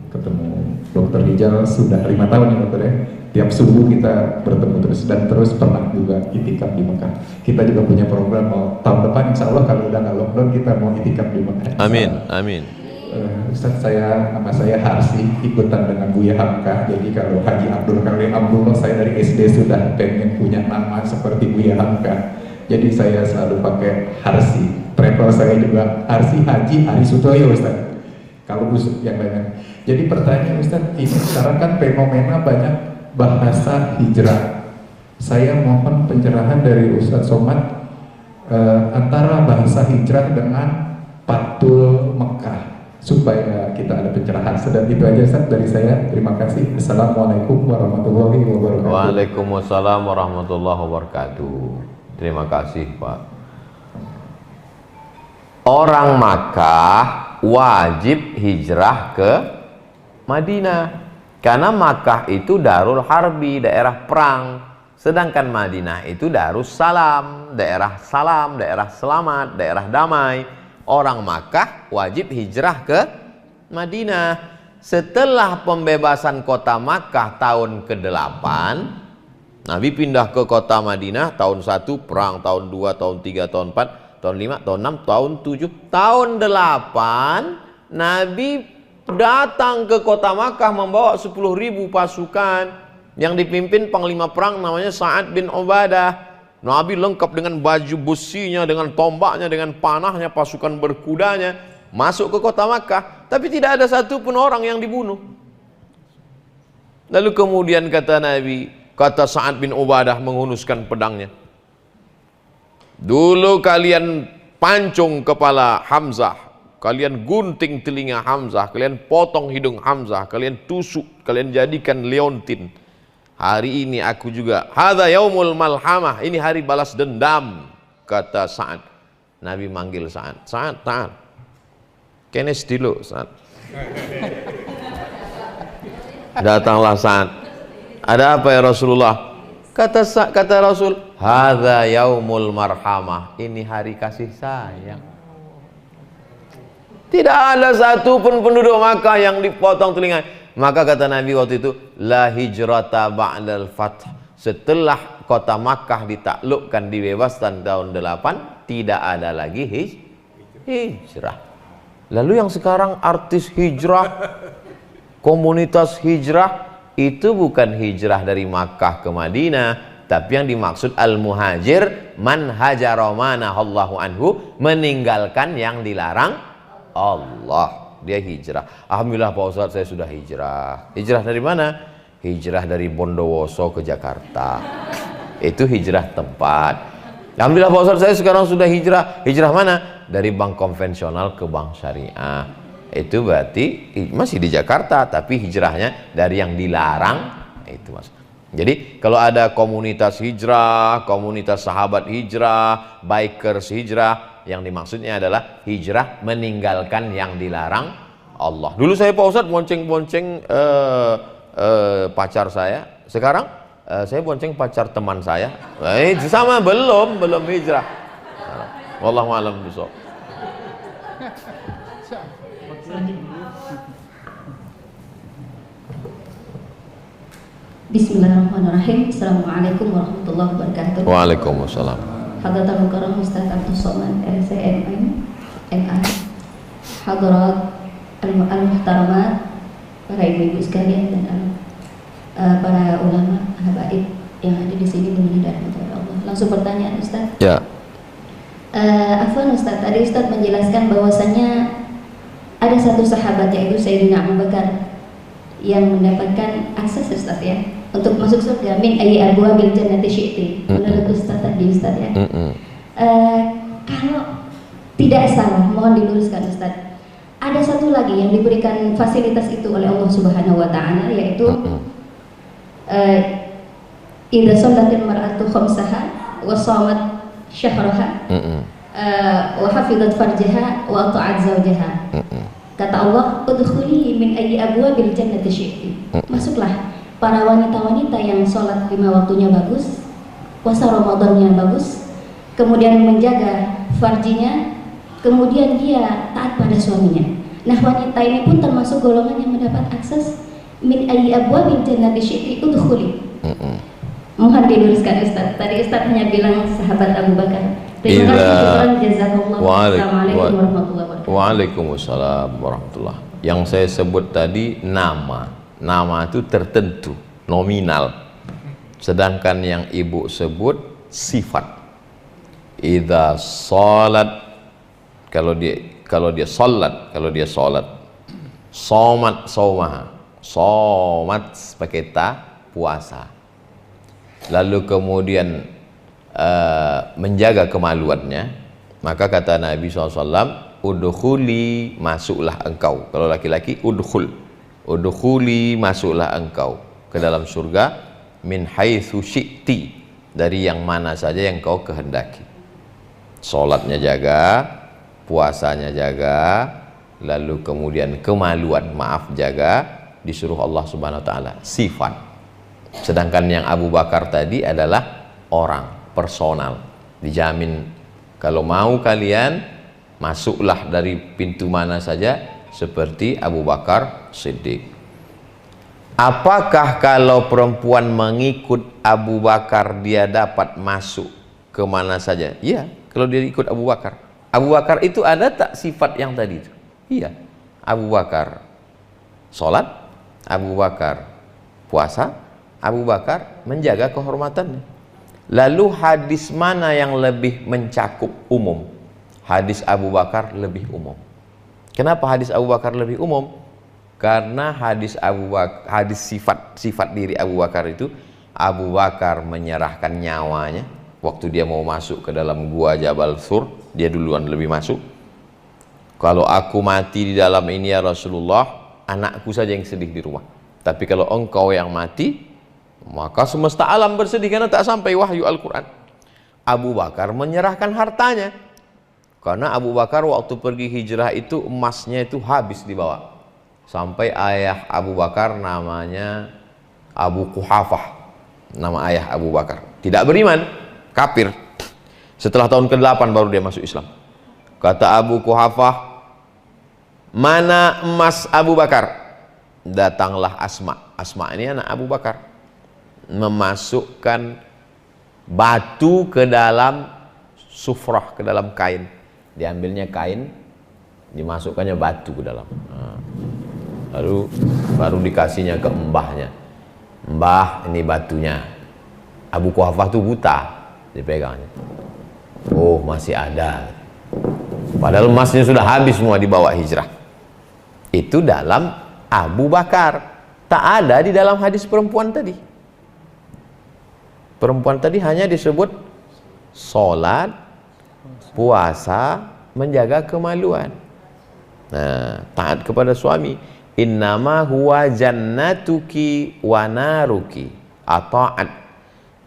Ketemu Dokter Rijal sudah 5 tahun ya dokter ya. Tiap subuh kita bertemu terus dan terus pernah juga itikaf di Mekah. Kita juga punya program mau tahun depan insya Allah kalau udah nggak lockdown kita mau itikaf di Mekah. Amin, amin. Ustaz, nama saya Harsi, ikutan dengan Buya Hamka. Jadi kalau Haji Abdul Karim Abdullah, saya dari SD sudah pengen punya nama seperti Buya Hamka. Jadi saya selalu pakai Harsi. Travel saya juga Harsi Haji Ari Sutoyo Ustaz. Kalau busuk yang lainnya. Jadi pertanyaan Ustaz, ini sekarang kan fenomena banyak bahasa hijrah. Saya mohon pencerahan dari Ustaz Somad antara bahasa hijrah dengan Patul Mekah supaya kita ada pencerahan. Sedang itu aja Ustaz dari saya. Terima kasih. Assalamualaikum warahmatullahi wabarakatuh. Waalaikumsalam warahmatullahi wabarakatuh. Terima kasih Pak. Orang Makkah wajib hijrah ke Madinah karena Makkah itu Darul Harbi, daerah perang, sedangkan Madinah itu Darus Salam, daerah salam, daerah selamat, daerah damai. Orang Makkah wajib hijrah ke Madinah. Setelah pembebasan kota Makkah tahun ke-8, Nabi pindah ke kota Madinah tahun 1 perang, tahun 2, tahun 3, tahun 4, tahun 5, tahun 6, tahun 7, tahun 8 Nabi datang ke kota Makkah membawa 10.000 pasukan yang dipimpin panglima perang namanya Sa'ad bin Ubadah. Nabi lengkap dengan baju besinya, dengan tombaknya, dengan panahnya, pasukan berkudanya masuk ke kota Makkah, tapi tidak ada satupun orang yang dibunuh. Lalu kemudian kata Nabi, kata Sa'ad bin Ubadah menghunuskan pedangnya, dulu kalian pancung kepala Hamzah, kalian gunting telinga Hamzah, kalian potong hidung Hamzah, kalian tusuk, kalian jadikan leontin. Hari ini aku juga, hadza yaumul malhamah, ini hari balas dendam, kata Sa'ad. Nabi manggil Sa'ad, Sa'ad, tahan, kenes dulu Sa'ad. Datanglah Sa'ad. Ada apa ya Rasulullah? Kata Rasul, hadza yaumul marhamah, ini hari kasih sayang. Tidak ada satupun penduduk Makkah yang dipotong telinga. Maka kata Nabi waktu itu, la hijrata ba'dal fath. Setelah kota Makkah ditaklukkan, dibebaskan tahun 8, tidak ada lagi hijrah. Lalu yang sekarang artis hijrah, komunitas hijrah, itu bukan hijrah dari Makkah ke Madinah, tapi yang dimaksud al-muhajir, man hajara manahallahu anhu, meninggalkan yang dilarang Allah. Dia hijrah. Alhamdulillah Pak Ustadz, saya sudah hijrah. Hijrah dari mana? Hijrah dari Bondowoso ke Jakarta. Itu hijrah tempat. Alhamdulillah Pak Ustadz, saya sekarang sudah hijrah. Hijrah mana? Dari bank konvensional ke bank syariah. Itu berarti masih di Jakarta, tapi hijrahnya dari yang dilarang. Itu mas. Jadi kalau ada komunitas hijrah, komunitas sahabat hijrah, bikers hijrah, yang dimaksudnya adalah hijrah meninggalkan yang dilarang Allah. Dulu saya Pak Ustadz bonceng-bonceng pacar saya. Sekarang saya bonceng pacar teman saya. Itu sama, belum hijrah. Wallahu a'lam bishawab. Bismillahirrahmanirrahim. Assalamualaikum warahmatullahi wabarakatuh. Waalaikumsalam. Hadratul Mukarram Ustaz Abdul Somad LCMM NA, Hadrat Al-Muhtaramat, para ibu-ibu sekalian dan para ulama habaib yang ada di sini mudah-mudahan dirahmati Allah. Langsung pertanyaan Ustaz. Ya. Afwan Ustaz, tadi Ustaz menjelaskan bahwasannya ada satu sahabat yaitu Sayyidina Abu Bakar yang mendapatkan akses Ustaz ya untuk masuk surga min ayyi abwabil jannati syi'ti. Menurut Ustaz tadi Ustaz ya. Kalau tidak salah, mohon diluruskan Ustaz. Ada satu lagi yang diberikan fasilitas itu oleh Allah Subhanahu wa taala, yaitu idza shallatil mar'atu khamsaha wa shamat syahraha wa hafizat farjaha wa ata'at zawjaha. Kata Allah, udkhuli min ayyi abwabil jannati syi'ti. Masuklah para wanita-wanita yang sholat 5 waktunya bagus, puasa Ramadannya bagus, kemudian menjaga farjinya, kemudian dia taat pada suaminya. Nah, wanita ini pun termasuk golongan yang mendapat akses min ayyi abwabil jannati syi'ti udkhuli. Mohon diluruskan Ustaz. Tadi Ustaz hanya bilang sahabat Abu Bakar. Terima kasih, syukran, jazakallah. Assalamualaikum warahmatullahi wabarakatuh. Waalaikumsalam warahmatullah. Yang saya sebut tadi nama. Nama itu tertentu, nominal. Sedangkan yang ibu sebut sifat. Idza shalat, kalau dia salat, somat saumaha, somat pakai ta, puasa. Lalu kemudian menjaga kemaluannya, maka kata Nabi SAW, udkhuli, masuklah engkau. Kalau laki-laki udkhuli, masuklah engkau ke dalam surga, min haitsu syi'ti, dari yang mana saja yang kau kehendaki. Salatnya jaga, puasanya jaga, lalu kemudian kemaluan, maaf, jaga, disuruh Allah Subhanahu wa taala, sifat. Sedangkan yang Abu Bakar tadi adalah orang, personal. Dijamin kalau mau kalian masuklah dari pintu mana saja seperti Abu Bakar Siddiq. Apakah kalau perempuan mengikut Abu Bakar dia dapat masuk ke mana saja? Iya, kalau dia ikut Abu Bakar. Abu Bakar itu ada tak sifat yang tadi itu? Iya. Abu Bakar sholat, Abu Bakar puasa, Abu Bakar menjaga kehormatannya. Lalu hadis mana yang lebih mencakup umum? Hadis Abu Bakar lebih umum. Kenapa hadis Abu Bakar lebih umum? Karena hadis sifat diri Abu Bakar itu, Abu Bakar menyerahkan nyawanya waktu dia mau masuk ke dalam gua Jabal Sur, dia duluan lebih masuk. Kalau aku mati di dalam ini ya Rasulullah, anakku saja yang sedih di rumah. Tapi kalau engkau yang mati, maka semesta alam bersedih karena tak sampai wahyu Al-Quran. Abu Bakar menyerahkan hartanya. Karena Abu Bakar waktu pergi hijrah itu emasnya itu habis dibawa. Sampai ayah Abu Bakar namanya Abu Quhafah. Nama ayah Abu Bakar. Tidak beriman, kafir. Setelah tahun ke-8 baru dia masuk Islam. Kata Abu Quhafah, mana emas Abu Bakar? Datanglah Asma. Asma ini anak Abu Bakar. Memasukkan batu ke dalam sufrah, ke dalam kain. Diambilnya kain, dimasukkannya batu ke dalam. Lalu baru dikasihnya ke mbahnya. Mbah, ini batunya. Abu Quhafah itu buta, dipegangnya. Oh, masih ada. Padahal emasnya sudah habis semua dibawa hijrah. Itu dalam Abu Bakar. Tak ada di dalam hadis perempuan tadi. Perempuan tadi hanya disebut sholat, puasa, menjaga kemaluan. Nah, taat kepada suami. Innama huwa jannatuki wa naruki. Ata'at.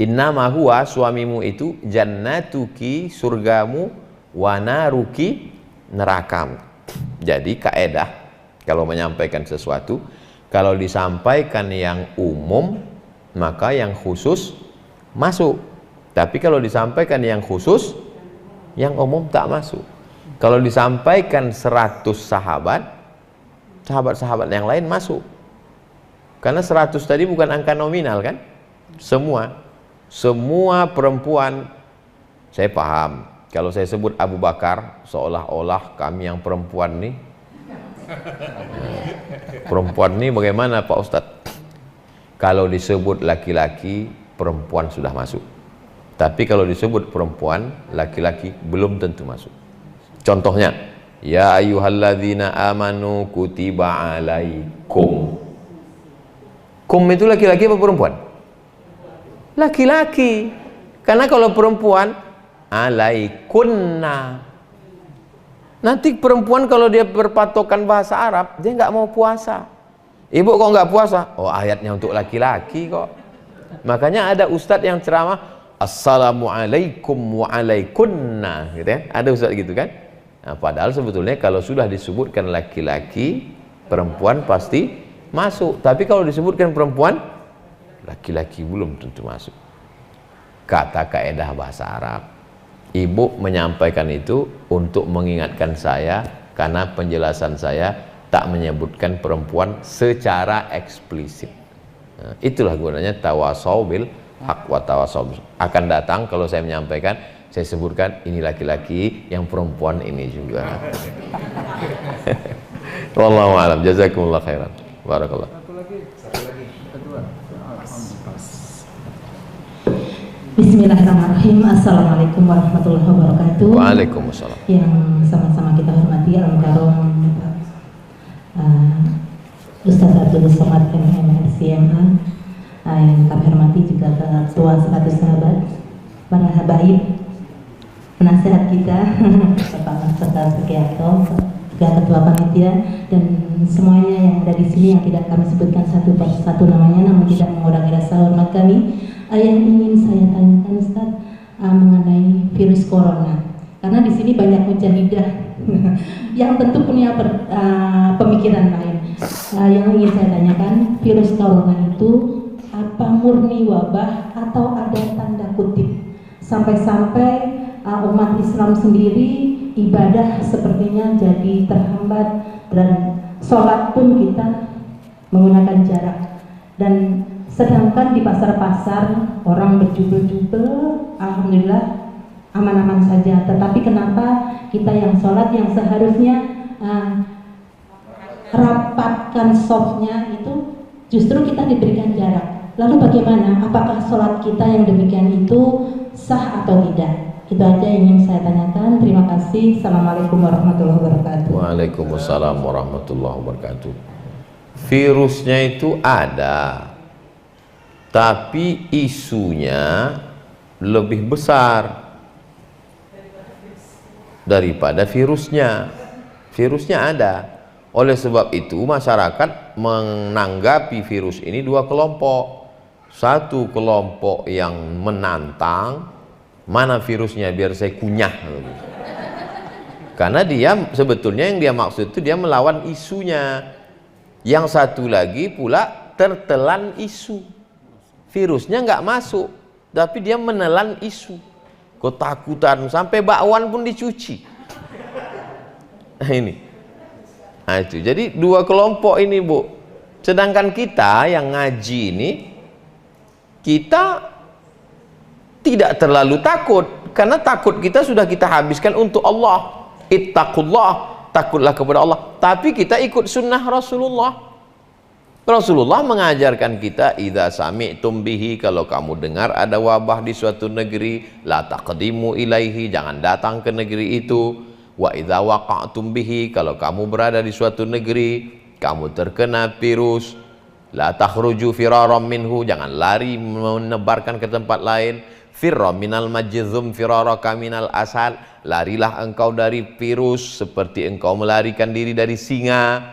Innama huwa, suamimu itu, jannatuki, surgamu, wa naruki, nerakamu. Jadi kaedah kalau menyampaikan sesuatu, kalau disampaikan yang umum, maka yang khusus masuk. Tapi kalau disampaikan yang khusus, yang umum tak masuk. Kalau disampaikan 100 sahabat, sahabat-sahabat yang lain masuk. Karena 100 tadi bukan angka nominal kan? Semua perempuan, saya paham. Kalau saya sebut Abu Bakar, seolah-olah kami yang perempuan nih. Perempuan nih bagaimana Pak Ustadz? Kalau disebut laki-laki, perempuan sudah masuk. Tapi kalau disebut perempuan, laki-laki belum tentu masuk. Contohnya, ya ayyuhalladzina amanu kutiba alaikum. Kum itu laki-laki apa perempuan? Laki-laki. Karena kalau perempuan, alaikunna. Nanti perempuan kalau dia berpatokan bahasa Arab, dia nggak mau puasa. Ibu kok nggak puasa? Oh, ayatnya untuk laki-laki kok. Makanya ada ustadz yang ceramah, assalamualaikum wa alaikunna, gitu ya. Ada ustadz gitu kan? Nah, padahal sebetulnya kalau sudah disebutkan laki-laki, perempuan pasti masuk. Tapi kalau disebutkan perempuan, laki-laki belum tentu masuk. Kata kaedah bahasa Arab. Ibu menyampaikan itu untuk mengingatkan saya, karena penjelasan saya tak menyebutkan perempuan secara eksplisit. Nah, itulah gunanya tawasau bil haq wa tawasau. Akan datang kalau saya menyampaikan, saya sebutkan ini laki-laki, yang perempuan ini juga. Wallahu a'lam. Jazakumullah khairan. Barakallah. Bismillahirrahmanirrahim. Assalamualaikum warahmatullahi wabarakatuh. Waalaikumsalam. Yang sama-sama kita hormati Al-Karom Ustaz Abdul Somad MMRCMA, yang kami hormati juga Ketua 100 Sahabat, para habaib, penasehat kita, Bapak Ustaz Sugiarto, Ketua Panitia, dan semuanya yang ada di sini yang tidak kami sebutkan satu persatu namanya, namun tidak mengurangi rasa hormat kami. Yang ingin saya tanyakan Ustaz mengenai virus corona, karena di sini banyak mujahidah yang tentu punya pemikiran lain. Yang ingin saya tanyakan, virus corona itu apa murni wabah atau ada tanda kutip? Sampai-sampai umat Islam sendiri ibadah sepertinya jadi terhambat, dan sholat pun kita menggunakan jarak. Dan sedangkan di pasar-pasar orang berjubel-jubel, alhamdulillah aman-aman saja. Tetapi kenapa kita yang sholat yang seharusnya rapatkan softnya itu justru kita diberikan jarak? Lalu bagaimana? Apakah sholat kita yang demikian itu sah atau tidak? Itu aja yang ingin saya tanyakan. Terima kasih. Assalamualaikum warahmatullahi wabarakatuh. Waalaikumsalam warahmatullahi wabarakatuh. Virusnya itu ada, tapi isunya lebih besar daripada virusnya. Virusnya ada. Oleh sebab itu masyarakat menanggapi virus ini dua kelompok. Satu kelompok yang menantang, mana virusnya biar saya kunyah. Karena dia sebetulnya yang dia maksud itu dia melawan isunya. Yang satu lagi pula tertelan isu. Virusnya nggak masuk, tapi dia menelan isu. Ketakutan sampai bakwan pun dicuci. Nah, ini. Nah, itu. Jadi dua kelompok ini, Bu. Sedangkan kita yang ngaji ini, kita tidak terlalu takut, karena takut kita sudah kita habiskan untuk Allah. Ittaqullah, takutlah kepada Allah. Tapi kita ikut sunnah Rasulullah. Rasulullah mengajarkan kita, idza sami'tum bihi, kalau kamu dengar ada wabah di suatu negeri, la taqdimu ilaihi, jangan datang ke negeri itu. Wa idza waqa'tum bihi, kalau kamu berada di suatu negeri, kamu terkena virus, la takhruju firaram minhu, jangan lari menebarkan ke tempat lain. Firra minal majzum firaraka minal asad, larilah engkau dari virus seperti engkau melarikan diri dari singa.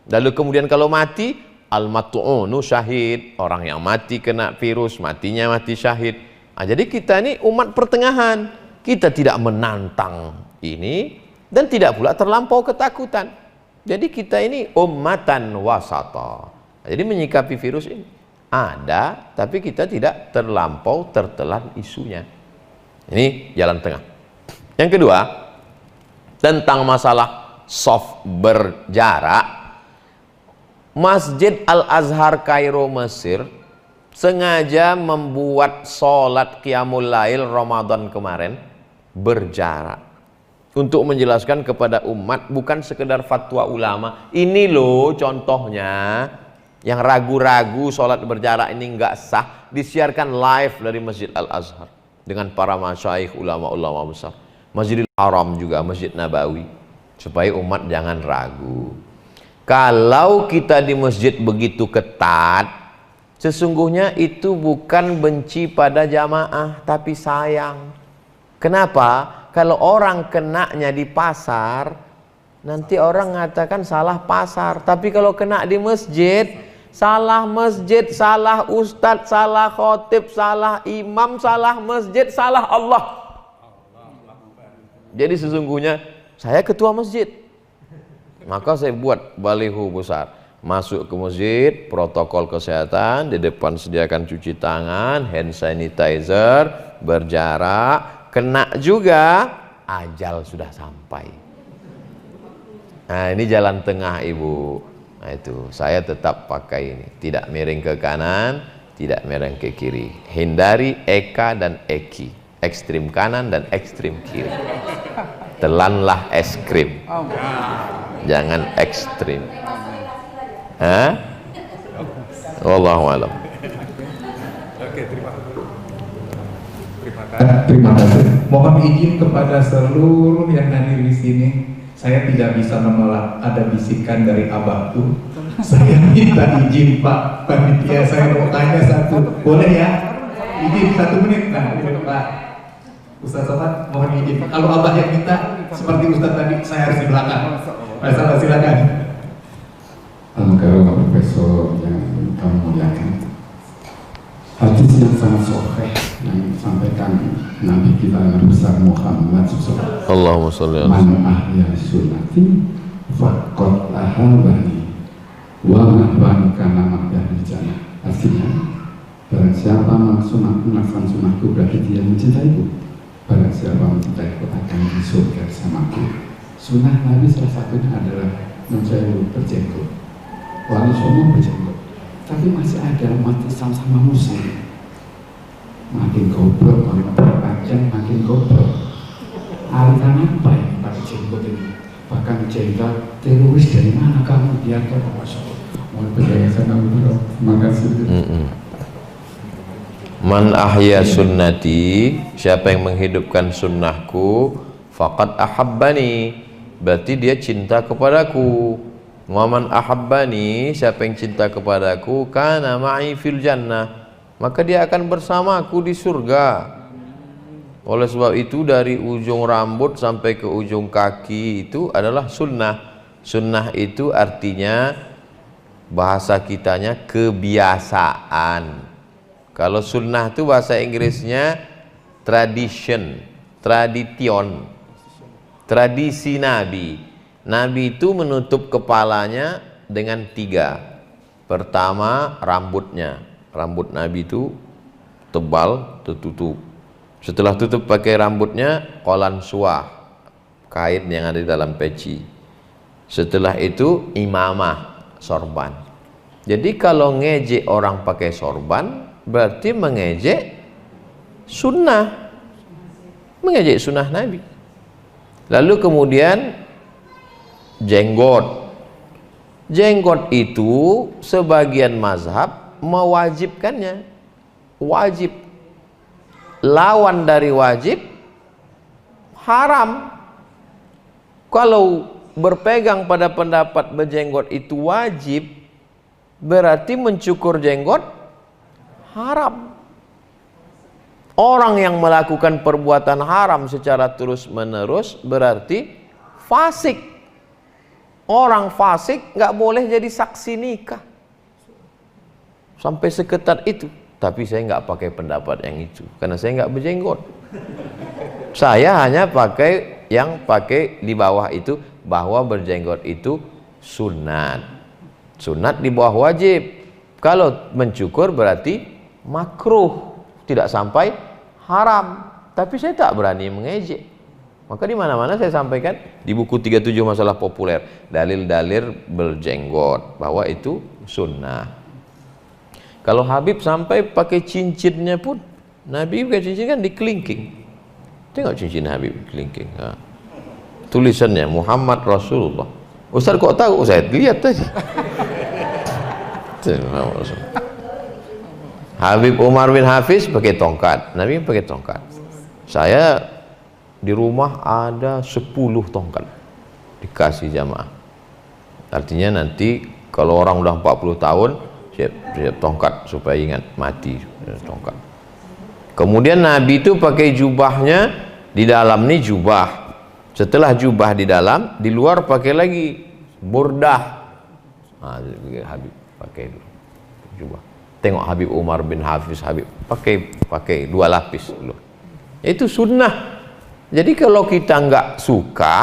Lalu kemudian kalau mati, al-mat'unu syahid, orang yang mati kena virus, matinya mati syahid. Nah, jadi kita ini umat pertengahan, kita tidak menantang ini dan tidak pula terlampau ketakutan. Jadi kita ini ummatan wasata. Jadi menyikapi virus ini ada, tapi kita tidak terlampau tertelan isunya. Ini jalan tengah. Yang kedua, tentang masalah soft berjarak, Masjid Al-Azhar Kairo Mesir sengaja membuat sholat Qiyamul Lail Ramadan kemarin berjarak untuk menjelaskan kepada umat, bukan sekedar fatwa ulama. Ini loh contohnya, yang ragu-ragu sholat berjarak ini nggak sah, disiarkan live dari Masjid Al-Azhar dengan para masyaikh ulama-ulama besar, Masjidil Haram juga, Masjid Nabawi, supaya umat jangan ragu. Kalau kita di masjid begitu ketat, sesungguhnya itu bukan benci pada jamaah, tapi sayang. Kenapa? Kalau orang kenanya di pasar, nanti orang mengatakan salah pasar. Tapi kalau kena di masjid, salah masjid, salah ustadz, salah khotib, salah imam, salah masjid, salah Allah. Jadi sesungguhnya saya ketua masjid, maka saya buat baliho besar, masuk ke masjid, protokol kesehatan, di depan sediakan cuci tangan, hand sanitizer, berjarak. Kena juga, ajal sudah sampai. Nah, ini jalan tengah ibu. Nah, itu saya tetap pakai ini, tidak miring ke kanan, tidak miring ke kiri. Hindari eka dan eki, ekstrim kanan dan ekstrim kiri. Telanlah es krim, jangan ekstrim. Hah? Wallahu a'lam. Oke, terima kasih. Mohon izin kepada seluruh yang hadir di sini. Saya tidak bisa menolak ada bisikan dari abahku. Saya minta izin Pak Panitia, saya mau tanya satu. Boleh ya? Izin 1 menit. Nah, ini Pak Ustaz Somad, mohon izin. Kalau abah yang minta, seperti Ustaz tadi, saya harus di belakang. Pak Somad, silakan. Kalau Profesor yang kami muliakan, hadis yang sangat sahih yang disampaikan Nabi kita Nabi besar Muhammad SAW. Allahumma sholli ala Man ahya sunnati faqad ahabani wa man kana ma'dahil jannah. Artinya, barang siapa melaksanakan sunnahku berarti dia mencintaiku. Barang siapa mencintaiku akan di surga bersamaku. Sunnah Nabi salah satunya adalah menjauhi berjenggot. Walau semua berjenggot, tapi masih ada umat Islam sama Muslim. Makin goblok, makin panjang, makin goblok. Aliran apa yang pakai jenggot ini? Bahkan jenggot teroris dari mana kamu? Biar kau masuk. Mohon penjelasan kamu. Terima kasih. Man ahya sunnati, siapa yang menghidupkan sunnahku, faqad ahabbani, berarti dia cinta kepadaku. Wa man ahabbani, siapa yang cinta kepadaku, kana ma'i fil jannah, maka dia akan bersamaku di surga. Oleh sebab itu dari ujung rambut sampai ke ujung kaki itu adalah sunnah. Sunnah itu artinya bahasa kitanya kebiasaan. Kalau sunnah itu bahasa Inggrisnya tradition, tradition, tradisi Nabi. Nabi itu menutup kepalanya dengan 3. Pertama, rambutnya. Rambut Nabi itu tebal, tertutup. Setelah tutup pakai rambutnya, qolan suah, kain yang ada di dalam peci. Setelah itu imamah, sorban. Jadi kalau ngejek orang pakai sorban, berarti mengejek sunnah, mengejek sunnah Nabi. Lalu kemudian jenggot. Jenggot itu sebagian mazhab mewajibkannya, wajib. Lawan dari wajib haram. Kalau berpegang pada pendapat berjenggot itu wajib, berarti mencukur jenggot haram. Orang yang melakukan perbuatan haram secara terus-menerus berarti fasik. Orang fasik nggak boleh jadi saksi nikah. Sampai seketat itu. Tapi saya nggak pakai pendapat yang itu, karena saya nggak berjenggot. Saya hanya pakai yang pakai di bawah itu, bahwa berjenggot itu sunat. Sunat di bawah wajib. Kalau mencukur berarti makruh, tidak sampai haram. Tapi saya tak berani mengejek. Maka di mana-mana saya sampaikan di buku 37 masalah populer, dalil-dalil berjenggot bahwa itu sunnah. Kalau Habib sampai pakai cincinnya pun, Nabi pakai cincin kan dikelingking. Tengok cincin Habib kelingking. Ha. Tulisannya Muhammad Rasulullah. Ustaz kok tahu? Saya lihat tadi. Habib Umar bin Hafiz pakai tongkat, Nabi pakai tongkat. Saya di rumah ada 10 tongkat dikasih jamaah. Artinya nanti kalau orang udah 40 tahun siap tongkat supaya ingat mati tongkat. Kemudian Nabi itu pakai jubahnya, di dalam nih jubah. Setelah jubah di dalam, di luar pakai lagi burdah. Nah, Habib pakai dulu jubah. Tengok Habib Umar bin Hafiz, Habib pakai 2 lapis dulu. Itu sunnah. Jadi kalau kita nggak suka,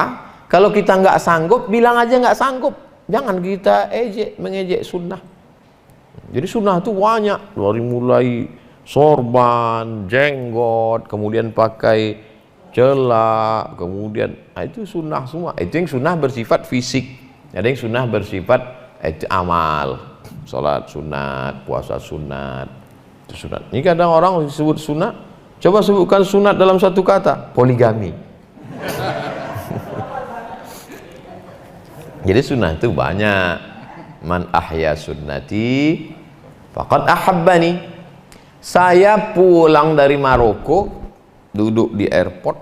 kalau kita nggak sanggup, bilang aja nggak sanggup. Jangan kita mengejek sunnah. Jadi sunnah itu banyak, dari mulai sorban, jenggot, kemudian pakai celak, kemudian itu sunnah semua. Itu yang sunnah bersifat fisik. Ada yang sunnah bersifat itu amal, sholat sunat, puasa sunat, itu sunat. Ini kadang orang disebut sunat, coba sebutkan sunat dalam satu kata, poligami. Jadi sunnah itu banyak. Man ahya sunnati faqad ahabbani. Saya pulang dari Maroko, duduk di airport,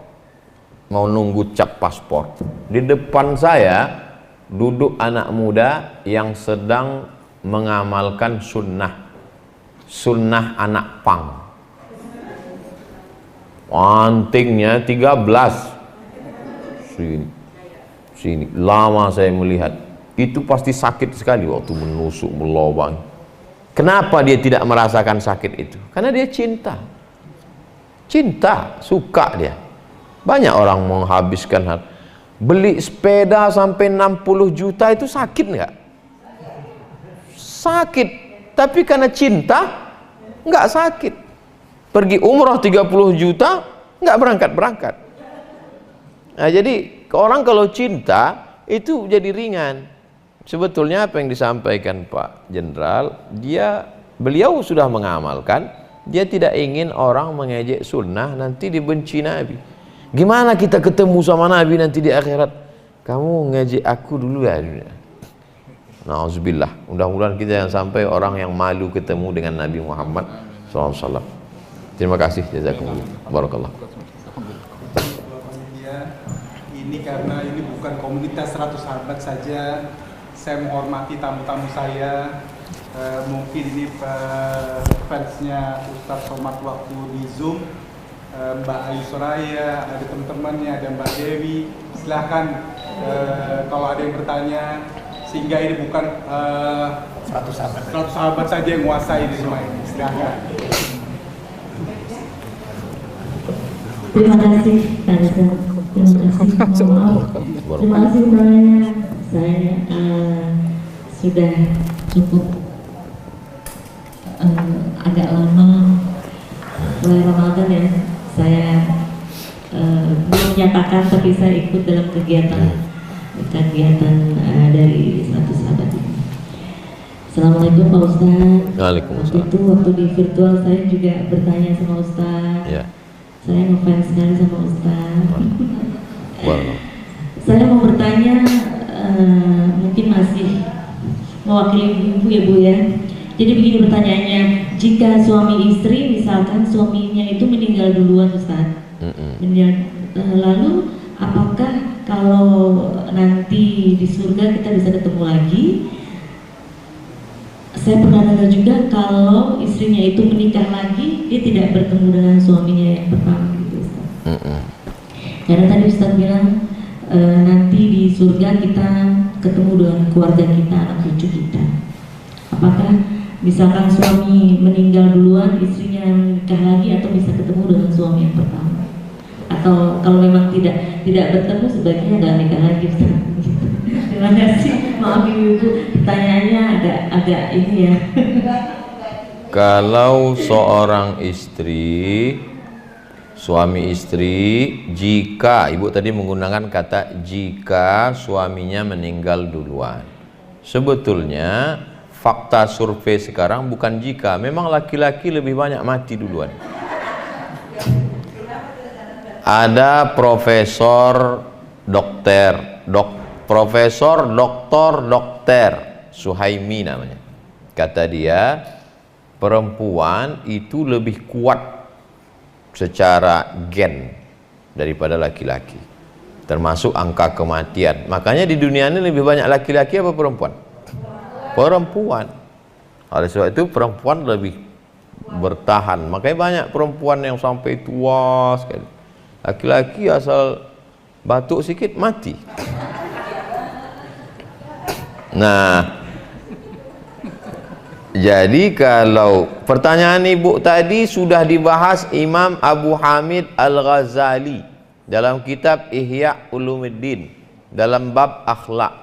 mau nunggu cap paspor. Di depan saya duduk anak muda yang sedang mengamalkan sunnah anak pang. Antingnya 13. Sini. Lama saya melihat. Itu pasti sakit sekali waktu menusuk, melobang. Kenapa dia tidak merasakan sakit itu? Karena dia cinta. Cinta, suka dia. Banyak orang menghabiskan beli sepeda sampai 60 juta itu sakit nggak? Sakit. Tapi karena cinta nggak sakit. Pergi umroh 30 juta nggak berangkat. Nah, jadi orang kalau cinta itu jadi ringan. Sebetulnya apa yang disampaikan Pak Jenderal, beliau sudah mengamalkan, dia tidak ingin orang mengejek sunnah nanti dibenci Nabi. Gimana kita ketemu sama Nabi nanti di akhirat? Kamu ngejek aku dulu ya. Nauzubillah. Mudah-mudahan kita yang sampai orang yang malu ketemu dengan Nabi Muhammad SAW. Terima kasih, jazakumullah. Barakallah. Ini karena ini bukan komunitas 100 sahabat saja. Saya menghormati tamu-tamu saya. Mungkin ini fansnya Ustaz Somad waktu di Zoom, Mbak Ayu Soraya, ada teman-temannya, ada Mbak Dewi. Silahkan kalau ada yang bertanya, sehingga ini bukan 100 sahabat saja yang menguasai di semua ini. Silahkan. Terima kasih Kanza. Terima kasih banyak. Saya sudah cukup agak lama mulai Ramadan ya. Saya belum menyatakan, tapi saya ikut dalam kegiatan dari 100 sahabat ini. Assalamualaikum Pak Ustaz. Waalaikumsalam. Waktu di virtual saya juga bertanya sama Ustaz. Ya. Saya ngefans sekali sama Ustaz. Wow. Saya mau bertanya, mungkin masih mewakili ibu ya Bu ya. Jadi begini pertanyaannya, jika suami istri misalkan suaminya itu meninggal duluan Ustaz, lalu apakah kalau nanti di surga kita bisa ketemu lagi? Saya pernah dengar juga kalau istrinya itu menikah lagi, dia tidak bertemu dengan suaminya yang pertama gitu Ustaz. Karena tadi Ustaz bilang nanti di surga kita ketemu dengan keluarga kita, anak cucu kita. Apakah misalkan suami meninggal duluan, istrinya menikah lagi, atau bisa ketemu dengan suami yang pertama? Atau kalau memang tidak bertemu, sebaiknya nggak nikah lagi Ustaz? Terima kasih. Maaf Ibu, pertanyaannya agak ini ya. Kalau seorang suami istri, jika Ibu tadi menggunakan kata jika suaminya meninggal duluan, sebetulnya fakta survei sekarang bukan jika, memang laki-laki lebih banyak mati duluan. Ada profesor dokter Suhaimi namanya, kata dia perempuan itu lebih kuat secara gen daripada laki-laki, termasuk angka kematian. Makanya di dunia ini lebih banyak laki-laki apa perempuan? Perempuan. Oleh sebab itu perempuan lebih bertahan. Makanya banyak perempuan yang sampai tua sekali. Laki-laki asal batuk sikit mati. Nah, jadi kalau pertanyaan Ibu tadi sudah dibahas Imam Abu Hamid Al-Ghazali dalam kitab Ihya Ulumuddin dalam bab akhlak.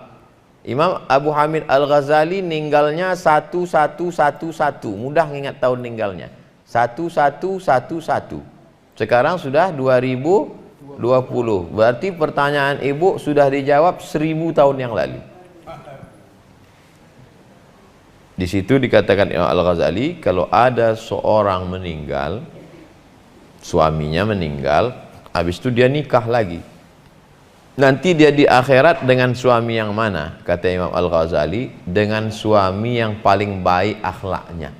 Imam Abu Hamid Al-Ghazali meninggalnya 1111. Mudah ingat tahun meninggalnya. 1111. Sekarang sudah 2020. Berarti pertanyaan Ibu sudah dijawab 1000 tahun yang lalu. Di situ dikatakan Imam Al-Ghazali, kalau ada seorang meninggal, suaminya meninggal, habis itu dia nikah lagi, nanti dia di akhirat dengan suami yang mana? Kata Imam Al-Ghazali, dengan suami yang paling baik akhlaknya.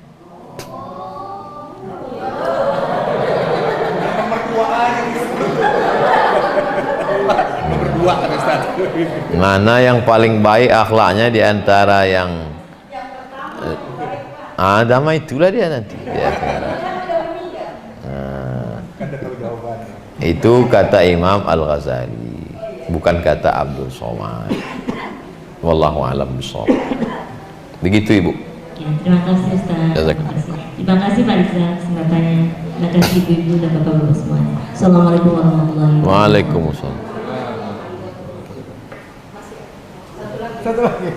Mana yang paling baik akhlaknya di antara yang damai, itulah dia nanti di akhirat. Itu kata Imam Al-Ghazali, bukan kata Abdul Somad. Wallahu a'lam bishawab. Begitu Ibu. Ya, terima kasih Ustaz. Terima kasih Pak Rizal kesempatannya. Terima kasih Ibu-ibu dan Bapak-bapak semuanya. Assalamualaikum warahmatullahi wabarakatuh. Waalaikumsalam. Satu lagi.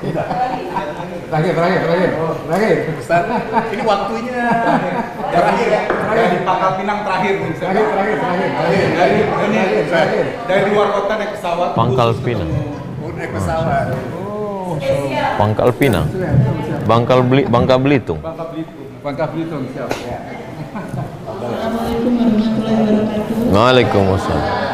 Terakhir. Ustaz, ini waktunya. Terakhir ya. Dari Pangkal Pinang terakhir. Dari luar kota naik pesawat. Pangkal Pinang. Naik pesawat. Pangkal Pinang. Bangka Belitung. Bangka Belitung, siap. Assalamualaikum warahmatullahi wabarakatuh. Waalaikumsalam.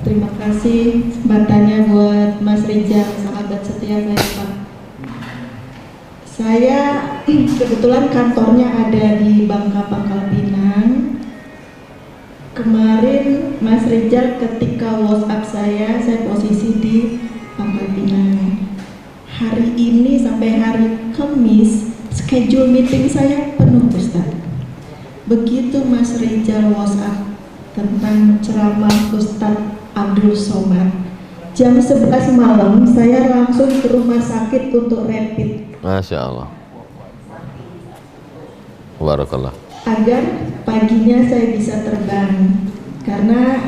Terima kasih kesempatannya buat Mas Rijal, sahabat setia saya Pak. Saya kebetulan kantornya ada di Bangka Pangkal Pinang. Kemarin Mas Rijal ketika WhatsApp saya posisi di Pangkal Pinang. Hari ini sampai hari Kamis schedule meeting saya penuh Ustaz. Begitu Mas Rijal WhatsApp tentang ceramah Ustadz Abdul Somad, jam 11 malam saya langsung ke rumah sakit untuk rapid. Masya Allah. Barakallah. Agar paginya saya bisa terbang, karena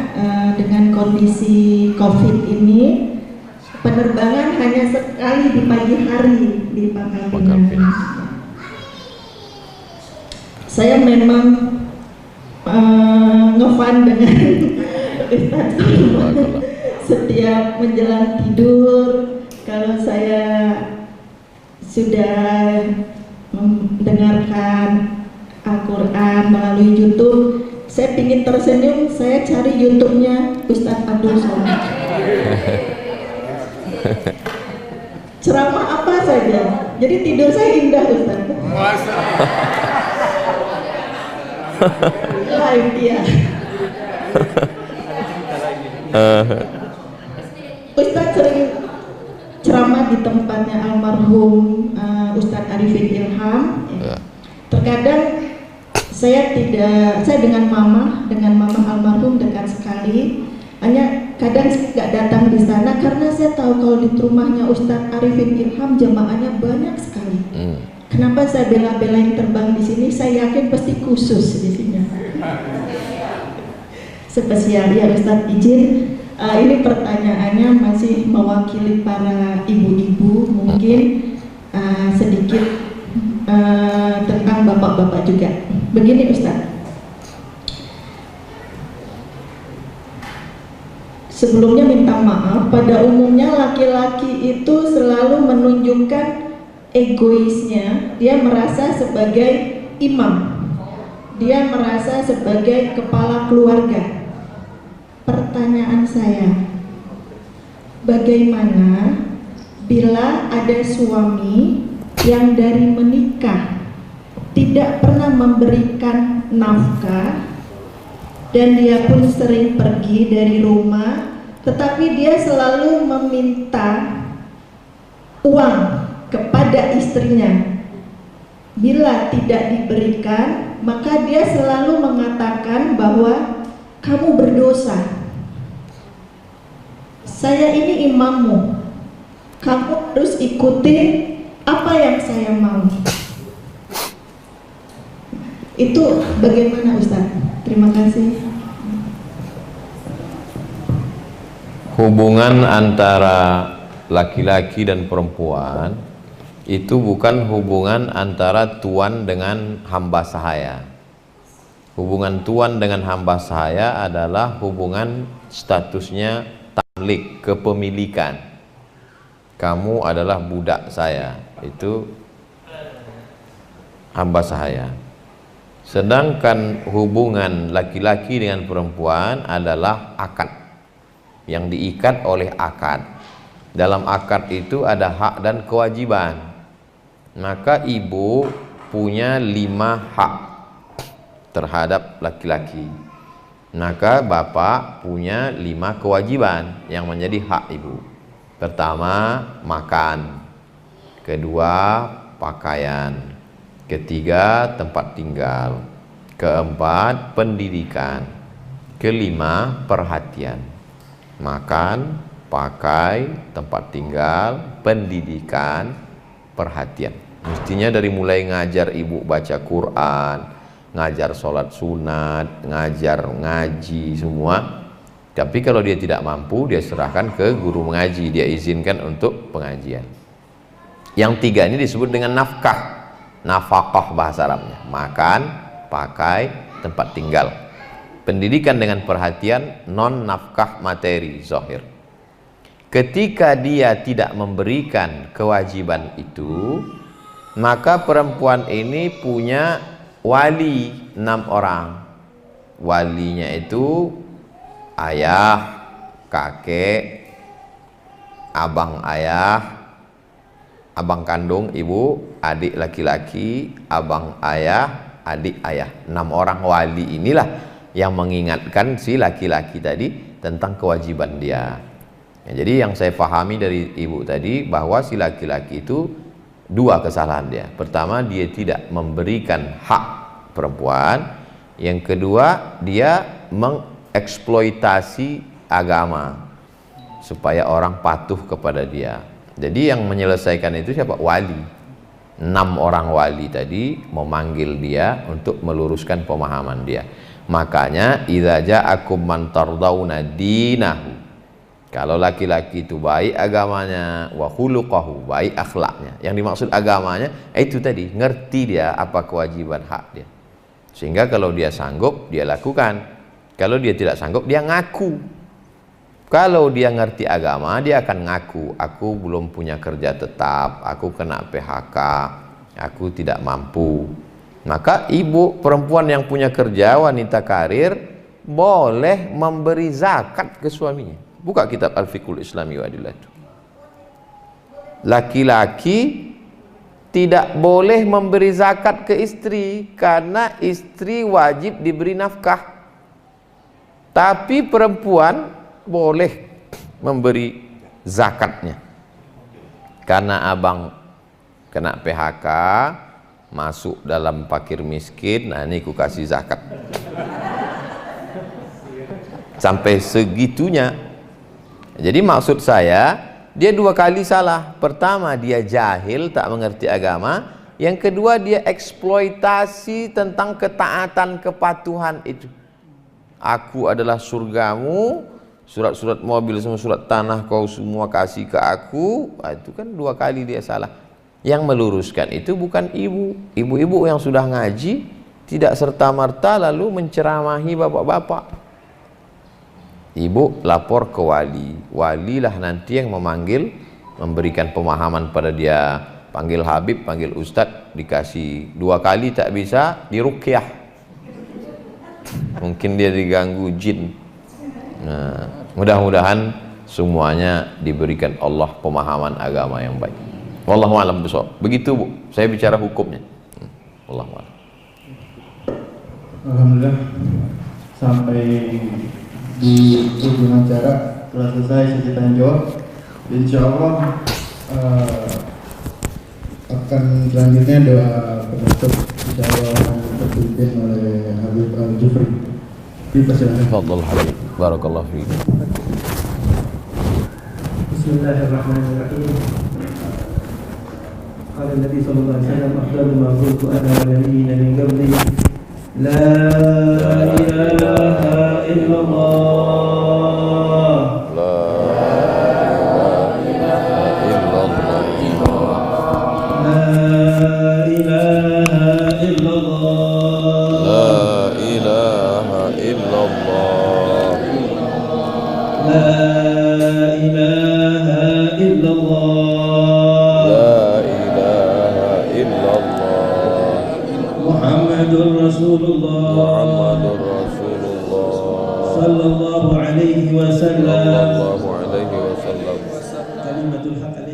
dengan kondisi COVID ini penerbangan hanya sekali di pagi hari di Pangkal Pinang. Saya memang ngefan dengan Ustaz. Setiap menjelang tidur, kalau saya sudah mendengarkan Al-Quran melalui YouTube, saya ingin tersenyum, saya cari YouTube-nya Ustadz Abdul Somad. Ceramah apa saja, jadi tidur saya indah Ustadz. Live dia. Ustadz sering ceramah di tempatnya almarhum Ustadz Arifin Ilham. Terkadang saya dengan mama almarhum dekat sekali. Hanya kadang nggak datang di sana karena saya tahu kalau di rumahnya Ustadz Arifin Ilham jamaahnya banyak sekali. Kenapa saya bela-belain terbang di sini? Saya yakin pasti khusus di sini. Spesial ya Ustadz, izin. Ini pertanyaannya masih mewakili para ibu-ibu, mungkin sedikit tentang bapak-bapak juga. Begini Ustadz, sebelumnya minta maaf, pada umumnya laki-laki itu selalu menunjukkan egoisnya, dia merasa sebagai imam, dia merasa sebagai kepala keluarga. Pertanyaan saya, bagaimana bila ada suami yang dari menikah tidak pernah memberikan nafkah dan dia pun sering pergi dari rumah, tetapi dia selalu meminta uang kepada istrinya. Bila tidak diberikan, maka dia selalu mengatakan bahwa kamu berdosa. Saya ini imammu, kamu harus ikuti apa yang saya mau. Itu bagaimana Ustaz? Terima kasih. Hubungan antara laki-laki dan perempuan itu bukan hubungan antara tuan dengan hamba sahaya. Hubungan tuan dengan hamba sahaya adalah hubungan statusnya tamlik, kepemilikan. kamu adalah budak saya, itu hamba saya. Sedangkan hubungan laki-laki dengan perempuan adalah akad, yang diikat oleh akad. Dalam akad itu ada hak dan kewajiban. Maka ibu punya 5 hak terhadap laki-laki, maka bapak punya 5 kewajiban yang menjadi hak ibu. Pertama, makan. Kedua, pakaian. Ketiga, tempat tinggal. Keempat, pendidikan. Kelima, perhatian. Makan, pakai, tempat tinggal, pendidikan, perhatian. Mestinya dari mulai ngajar ibu baca Quran, ngajar sholat sunat, ngajar ngaji semua. Tapi kalau dia tidak mampu, dia serahkan ke guru mengaji, dia izinkan untuk pengajian. Yang 3 ini disebut dengan nafkah, nafkah bahasa Arabnya, makan, pakai, tempat tinggal. Pendidikan dengan perhatian, non nafkah materi zahir. Ketika dia tidak memberikan kewajiban itu, maka perempuan ini punya wali 6 orang. Walinya itu ayah, kakek, abang ayah, abang kandung ibu, adik laki-laki, abang ayah, adik ayah. 6 orang wali inilah yang mengingatkan si laki-laki tadi tentang kewajiban dia. Ya, jadi yang saya pahami dari ibu tadi, bahwa si laki-laki itu 2 kesalahan dia. Pertama, dia tidak memberikan hak perempuan. Yang kedua, dia mengeksploitasi agama supaya orang patuh kepada dia. Jadi yang menyelesaikan itu siapa? Wali. 6 orang wali tadi memanggil dia untuk meluruskan pemahaman dia. Makanya idza ja'akum man tardawna dinahu, kalau laki-laki itu baik agamanya, wa khuluquhu, baik akhlaknya. Yang dimaksud agamanya itu tadi, ngerti dia apa kewajiban hak dia, sehingga kalau dia sanggup dia lakukan. Kalau dia tidak sanggup dia ngaku. Kalau dia ngerti agama, dia akan ngaku, aku belum punya kerja tetap, aku kena PHK, aku tidak mampu. Maka ibu perempuan yang punya kerja, wanita karir, boleh memberi zakat ke suaminya. Buka kitab Al-Fiqhul Islami wa Adillatuh. Laki-laki tidak boleh memberi zakat ke istri, karena istri wajib diberi nafkah. Tapi perempuan boleh memberi zakatnya. Karena abang kena PHK, masuk dalam fakir miskin, nah ini ku kasih zakat. Sampai segitunya. Jadi maksud saya, dia 2 kali salah. Pertama, dia jahil, tak mengerti agama. Yang kedua, dia eksploitasi tentang ketaatan, kepatuhan itu. Aku adalah surgamu, surat-surat mobil semua, surat tanah kau semua kasih ke aku. Nah, itu kan 2 kali dia salah. Yang meluruskan itu bukan ibu. Ibu-ibu yang sudah ngaji tidak serta-merta lalu menceramahi bapak-bapak. Ibu lapor ke wali. Walilah nanti yang memanggil, memberikan pemahaman pada dia. Panggil Habib, panggil Ustadz, dikasih 2 kali tak bisa, diruqyah. Mungkin dia diganggu jin. Nah, mudah-mudahan semuanya diberikan Allah pemahaman agama yang baik. Wallahu a'lam bishawab. Begitu Bu, saya bicara hukumnya. Wallahu a'lam. Alhamdulillah, sampai di ujung acara telah selesai sesi tanya jawab. Insya Allah akan selanjutnya doa penutup, insya Allah akan terpimpin oleh Habib Al-Jufri. Dipersilakan. Fadhal Habib, barakallahu fiik. Bismillahirrahmanirrahim. قال النبي صلى الله عليه وسلم أفضل ما قلت أنا والنبيين من قبلي لا إله إلا الله لا إله إلا الله لا إله إلا الله لا إله إلا الله لا إله إلا الله Rasulullah Muhammadur Rasulullah sallallahu alaihi wasallam sallallahu alaihi wasallam. Kalimatul haq